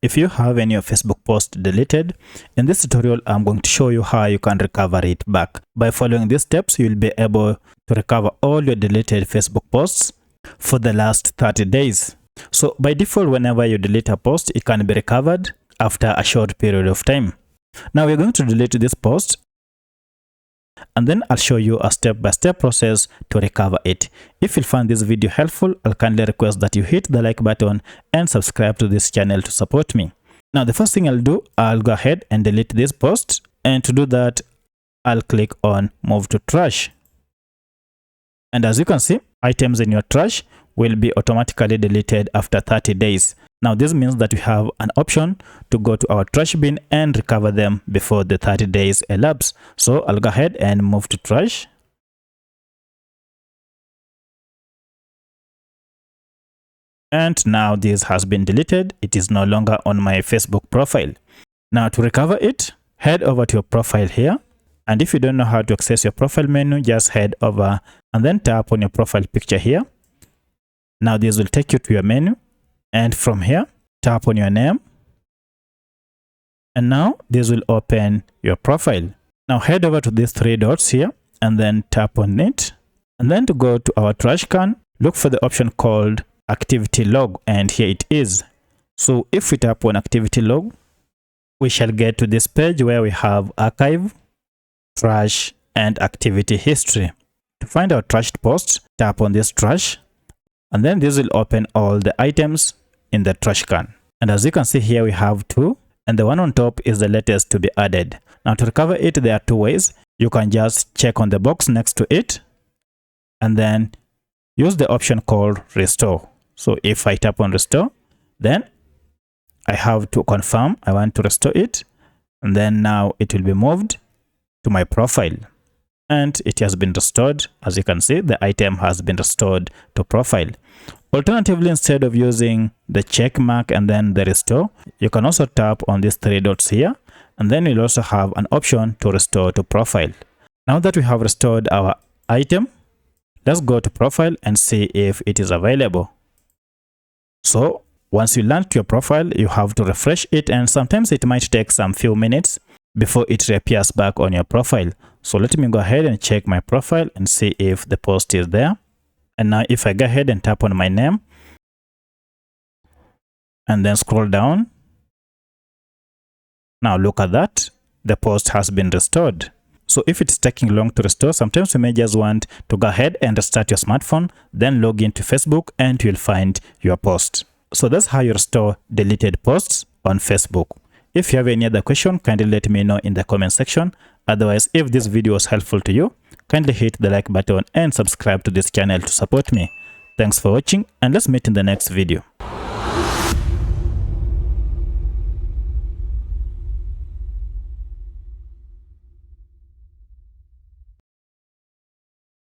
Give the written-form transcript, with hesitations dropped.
If you have any of Facebook posts deleted, in this tutorial I'm going to show you how you can recover it back. By following these steps, you'll be able to recover all your deleted Facebook posts for the last 30 days. So by default, whenever you delete a post, it can be recovered after a short period of time. Now we're going to delete this post, and then I'll show you a step-by-step process to recover it. If you find this video helpful, I'll kindly request that you hit the like button and subscribe to this channel to support me. Now the first thing I'll do, I'll go ahead and delete this post, and to do that, I'll click on Move to Trash. And as you can see, items in your trash will be automatically deleted after 30 days. Now this means that we have an option to go to our trash bin and recover them before the 30 days elapse. So I'll go ahead and move to trash. And now this has been deleted. It is no longer on my Facebook profile. Now to recover it, head over to your profile here. And if you don't know how to access your profile menu, just head over and then tap on your profile picture here. Now this will take you to your menu, and from here tap on your name, and now this will open your profile. Now head over to these three dots here and then tap on it, and then to go to our trash can, look for the option called activity log, and here it is. So if we tap on activity log, we shall get to this page where we have archive, trash, and activity history. To find our trashed posts, tap on this trash, and then this will open all the items in the trash can. And as you can see here, we have two, and the one on top is the latest to be added. Now to recover it, there are two ways. You can just check on the box next to it and then use the option called restore. So if I tap on restore, then I have to confirm I want to restore it, and then now it will be moved to my profile. And it has been restored. As you can see, the item has been restored to profile. Alternatively, instead of using the check mark and then the restore, you can also tap on these three dots here, and then you'll also have an option to restore to profile. Now that we have restored our item, let's go to profile and see if it is available. So once you land to your profile, you have to refresh it, and sometimes it might take some few minutes before it reappears back on your profile. So let me go ahead and check my profile and see if the post is there. And now if I go ahead and tap on my name and then scroll down, now look at that, the post has been restored. So if it's taking long to restore, sometimes you may just want to go ahead and restart your smartphone, then log into Facebook, and you'll find your post. So that's how you restore deleted posts on Facebook. If you have any other question, kindly let me know in the comment section. Otherwise, if this video was helpful to you, kindly hit the like button and subscribe to this channel to support me. Thanks for watching, and let's meet in the next video.